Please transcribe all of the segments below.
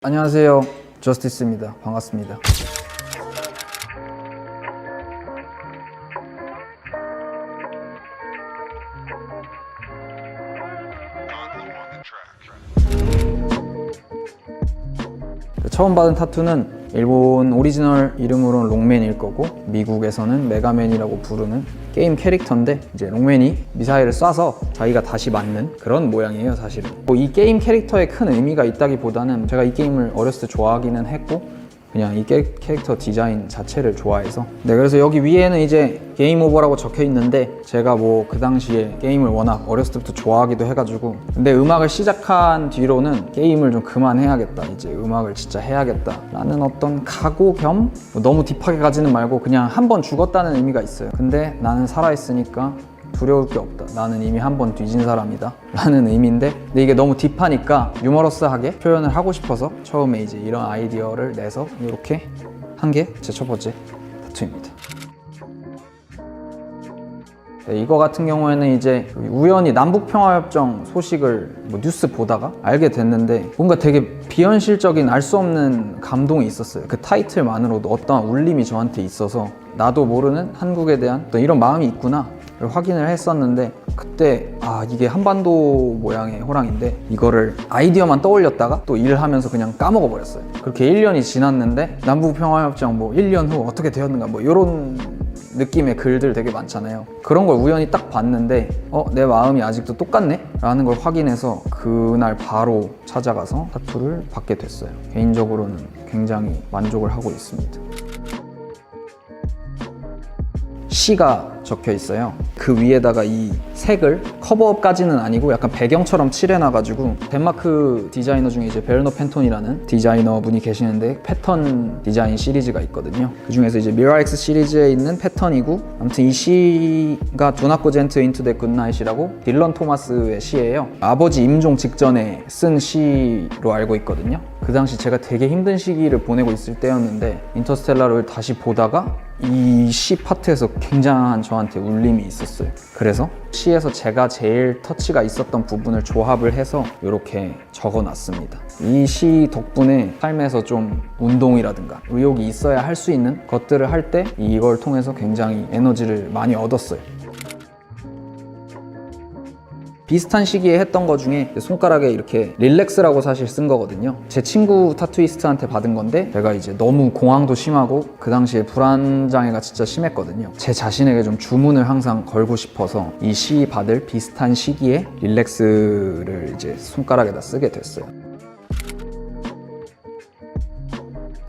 안녕하세요, 저스티스입니다. 반갑습니다. 처음 받은 타투는 일본 오리지널 이름으로는 롱맨일 거고, 미국에서는 메가맨이라고 부르는 게임 캐릭터인데, 이제 롱맨이 미사일을 쏴서 자기가 다시 맞는 그런 모양이에요. 사실은 이 게임 캐릭터에 큰 의미가 있다기보다는 제가 이 게임을 어렸을 때 좋아하기는 했고, 그냥 이 캐릭터 디자인 자체를 좋아해서. 네, 그래서 여기 위에는 이제 게임 오버라고 적혀 있는데, 제가 뭐 그 당시에 게임을 워낙 어렸을 때부터 좋아하기도 해가지고, 근데 음악을 시작한 뒤로는 게임을 좀 그만해야겠다, 이제 음악을 진짜 해야겠다 라는 어떤 각오 겸, 너무 딥하게 가지는 말고 그냥 한 번 죽었다는 의미가 있어요. 근데 나는 살아있으니까 두려울 게 없다, 나는 이미 한 번 뒤진 사람이다 라는 의미인데, 근데 이게 너무 딥하니까 유머러스하게 표현을 하고 싶어서 처음에 이제 이런 아이디어를 내서 이렇게 한 게 제 첫 번째 타투입니다. 네, 이거 같은 경우에는 이제 우연히 남북평화협정 소식을 뉴스 보다가 알게 됐는데, 뭔가 되게 비현실적인 알 수 없는 감동이 있었어요. 그 타이틀만으로도 어떠한 울림이 저한테 있어서, 나도 모르는 한국에 대한 또 이런 마음이 있구나 확인을 했었는데, 그때 이게 한반도 모양의 호랑인데, 이거를 아이디어만 떠올렸다가 또 일을 하면서 그냥 까먹어 버렸어요. 그렇게 1년이 지났는데 남북평화협정 1년 후 어떻게 되었는가 이런 느낌의 글들 되게 많잖아요. 그런 걸 우연히 딱 봤는데 내 마음이 아직도 똑같네? 라는 걸 확인해서 그날 바로 찾아가서 타투를 받게 됐어요. 개인적으로는 굉장히 만족을 하고 있습니다. C가 적혀 있어요. 그 위에다가 이 색을 커버업까지는 아니고 약간 배경처럼 칠해놔가지고, 덴마크 디자이너 중에 이제 베르너 펜톤이라는 디자이너 분이 계시는데, 패턴 디자인 시리즈가 있거든요. 그 중에서 이제 미라엑스 시리즈에 있는 패턴이고, 아무튼 이 시가 Do Not Go Gentle Into That Good Night이라고 딜런 토마스의 시예요. 아버지 임종 직전에 쓴 시로 알고 있거든요. 그 당시 제가 되게 힘든 시기를 보내고 있을 때였는데, 인터스텔라를 다시 보다가 이 시 파트에서 굉장한 저한테 울림이 있었어요. 그래서 시에서 제가 제일 터치가 있었던 부분을 조합을 해서 이렇게 적어놨습니다. 이 시 덕분에 삶에서 좀 운동이라든가 의욕이 있어야 할 수 있는 것들을 할 때 이걸 통해서 굉장히 에너지를 많이 얻었어요. 비슷한 시기에 했던 거 중에 손가락에 이렇게 릴렉스라고 사실 쓴 거거든요. 제 친구 타투이스트한테 받은 건데, 제가 이제 너무 공황도 심하고 그 당시에 불안장애가 진짜 심했거든요. 제 자신에게 좀 주문을 항상 걸고 싶어서 이 시 받을 비슷한 시기에 릴렉스를 이제 손가락에다 쓰게 됐어요.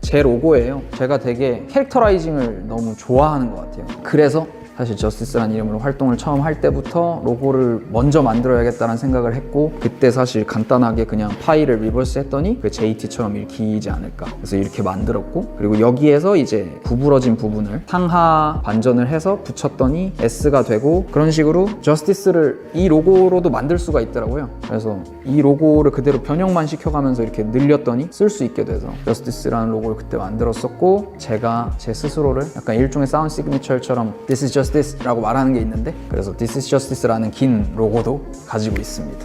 제 로고예요. 제가 되게 캐릭터라이징을 너무 좋아하는 것 같아요. 그래서 사실 저스티스라는 이름으로 활동을 처음 할 때부터 로고를 먼저 만들어야겠다는 생각을 했고, 그때 사실 간단하게 그냥 파일을 리버스 했더니 그 JT처럼 읽히지 않을까, 그래서 이렇게 만들었고, 그리고 여기에서 이제 구부러진 부분을 상하 반전을 해서 붙였더니 S가 되고, 그런 식으로 저스티스를 이 로고로도 만들 수가 있더라고요. 그래서 이 로고를 그대로 변형만 시켜가면서 이렇게 늘렸더니 쓸 수 있게 돼서 저스티스라는 로고를 그때 만들었었고, 제가 제 스스로를 약간 일종의 사운드 시그니처처럼 This is Justice 라고 말하는 게 있는데, 그래서 This is Justice 라는 긴 로고도 가지고 있습니다.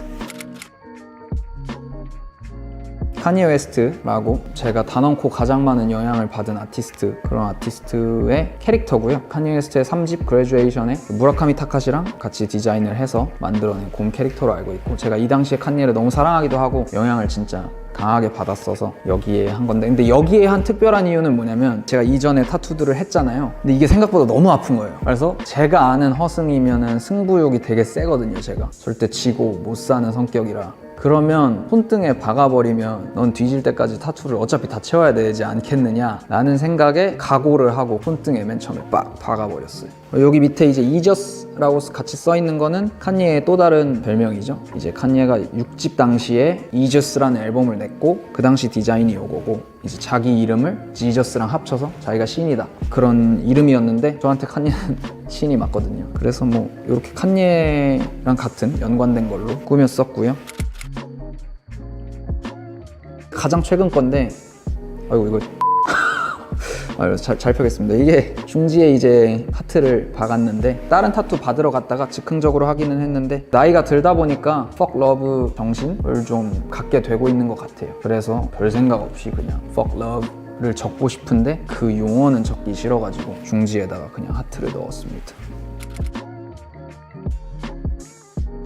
카니에 웨스트라고 제가 단언코 가장 많은 영향을 받은 아티스트, 그런 아티스트의 캐릭터고요. 카니에 웨스트의 3집 그레듀에이션에 무라카미 타카시랑 같이 디자인을 해서 만들어낸 곰 캐릭터로 알고 있고, 제가 이 당시에 카니에를 너무 사랑하기도 하고 영향을 진짜 강하게 받았어서 여기에 한 건데, 근데 여기에 한 특별한 이유는 뭐냐면, 제가 이전에 타투들을 했잖아요. 근데 이게 생각보다 너무 아픈 거예요. 그래서 제가 아는 허승이면은 승부욕이 되게 세거든요. 제가 절대 지고 못 사는 성격이라. 그러면 손등에 박아버리면 넌 뒤질 때까지 타투를 어차피 다 채워야 되지 않겠느냐 라는 생각에 각오를 하고 손등에 맨 처음에 빡 박아버렸어요. 여기 밑에 이제 이저스라고 같이 써 있는 거는 칸예의 또 다른 별명이죠. 이제 칸예가 6집 당시에 이저스라는 앨범을 냈고, 그 당시 디자인이 요거고, 이제 자기 이름을 지저스랑 합쳐서 자기가 신이다, 그런 이름이었는데, 저한테 칸예는 신이 맞거든요. 그래서 이렇게 칸예랑 같은 연관된 걸로 꾸몄었고요. 가장 최근 건데, 아이고 이거 잘 펴겠습니다. 이게 중지에 이제 하트를 박았는데 다른 타투 받으러 갔다가 즉흥적으로 하기는 했는데 나이가 들다 보니까 fuck love 정신을 좀 갖게 되고 있는 것 같아요. 그래서 별 생각 없이 그냥 fuck love를 적고 싶은데 그 용어는 적기 싫어가지고 중지에다가 그냥 하트를 넣었습니다.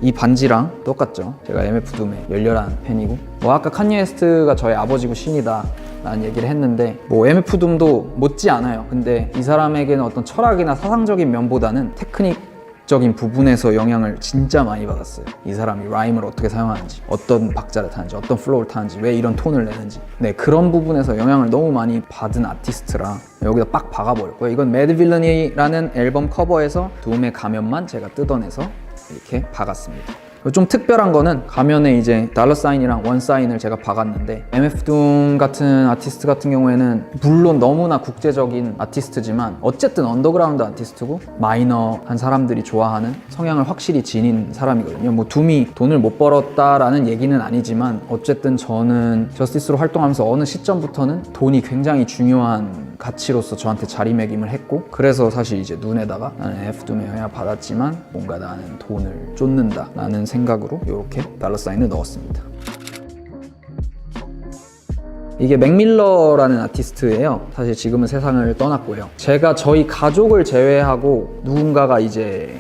이 반지랑 똑같죠. 제가 MF 둠의 열렬한 팬이고 아까 칸예 웨스트가 저의 아버지고 신이다 라는 얘기를 했는데 MF 둠도 못지 않아요. 근데 이 사람에게는 어떤 철학이나 사상적인 면보다는 테크닉적인 부분에서 영향을 진짜 많이 받았어요. 이 사람이 라임을 어떻게 사용하는지, 어떤 박자를 타는지, 어떤 플로우를 타는지, 왜 이런 톤을 내는지 그런 부분에서 영향을 너무 많이 받은 아티스트라 여기다 빡 박아버릴 거예요. 이건 매드 빌런이라는 앨범 커버에서 둠의 가면만 제가 뜯어내서 이렇게 박았습니다. 좀 특별한 거는 가면에 이제 달러 사인이랑 원 사인을 제가 박았는데 MF 둠 같은 아티스트 같은 경우에는 물론 너무나 국제적인 아티스트지만 어쨌든 언더그라운드 아티스트고 마이너한 사람들이 좋아하는 성향을 확실히 지닌 사람이거든요. 둠이 돈을 못 벌었다라는 얘기는 아니지만 어쨌든 저는 저스티스로 활동하면서 어느 시점부터는 돈이 굉장히 중요한 가치로서 저한테 자리매김을 했고 그래서 사실 이제 눈에다가 나는 MF둠의 영향을 받았지만 뭔가 나는 돈을 쫓는다 라는 생각으로 이렇게 달러 사인을 넣었습니다. 이게 맥밀러라는 아티스트예요. 사실 지금은 세상을 떠났고요. 제가 저희 가족을 제외하고 누군가가 이제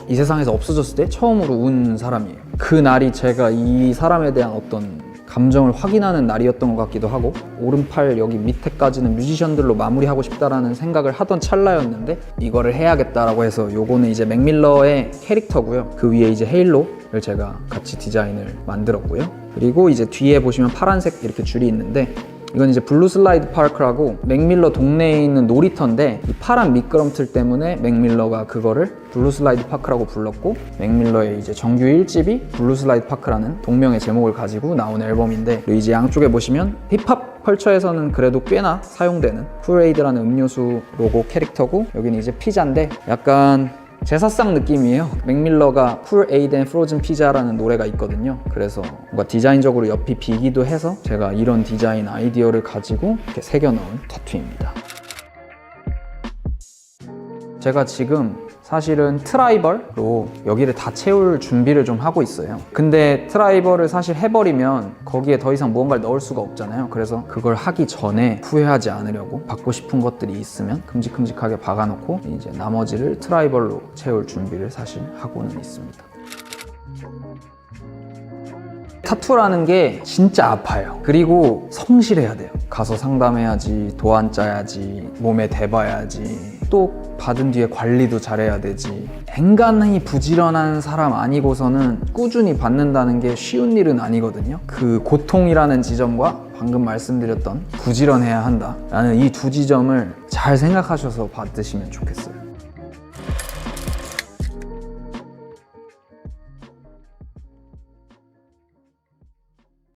이 세상에서 없어졌을 때 처음으로 운 사람이에요. 그 날이 제가 이 사람에 대한 어떤 감정을 확인하는 날이었던 것 같기도 하고 오른팔 여기 밑에까지는 뮤지션들로 마무리하고 싶다라는 생각을 하던 찰나였는데 이거를 해야겠다라고 해서 요거는 이제 맥밀러의 캐릭터고요. 그 위에 이제 헤일로를 제가 같이 디자인을 만들었고요. 그리고 이제 뒤에 보시면 파란색 이렇게 줄이 있는데 이건 이제 블루 슬라이드 파크라고 맥밀러 동네에 있는 놀이터인데 이 파란 미끄럼틀 때문에 맥밀러가 그거를 블루 슬라이드 파크라고 불렀고 맥밀러의 이제 정규 1집이 블루 슬라이드 파크라는 동명의 제목을 가지고 나온 앨범인데 이제 양쪽에 보시면 힙합 컬처에서는 그래도 꽤나 사용되는 쿨에이드라는 음료수 로고 캐릭터고 여기는 이제 피자인데 약간 제사상 느낌이에요. 맥밀러가 쿨 에이드 앤 프로즌 피자라는 노래가 있거든요. 그래서 뭔가 디자인적으로 옆이 비기도 해서 제가 이런 디자인 아이디어를 가지고 이렇게 새겨 넣은 타투입니다. 제가 지금 사실은 트라이벌로 여기를 다 채울 준비를 좀 하고 있어요. 근데 트라이벌을 사실 해버리면 거기에 더 이상 무언가를 넣을 수가 없잖아요. 그래서 그걸 하기 전에 후회하지 않으려고 받고 싶은 것들이 있으면 큼직큼직하게 박아놓고 이제 나머지를 트라이벌로 채울 준비를 사실 하고는 있습니다. 타투라는 게 진짜 아파요. 그리고 성실해야 돼요. 가서 상담해야지, 도안 짜야지, 몸에 대봐야지, 또 받은 뒤에 관리도 잘해야 되지. 앵간히 부지런한 사람 아니고서는 꾸준히 받는다는 게 쉬운 일은 아니거든요. 그 고통이라는 지점과 방금 말씀드렸던 부지런해야 한다라는 이 두 지점을 잘 생각하셔서 받으시면 좋겠어요.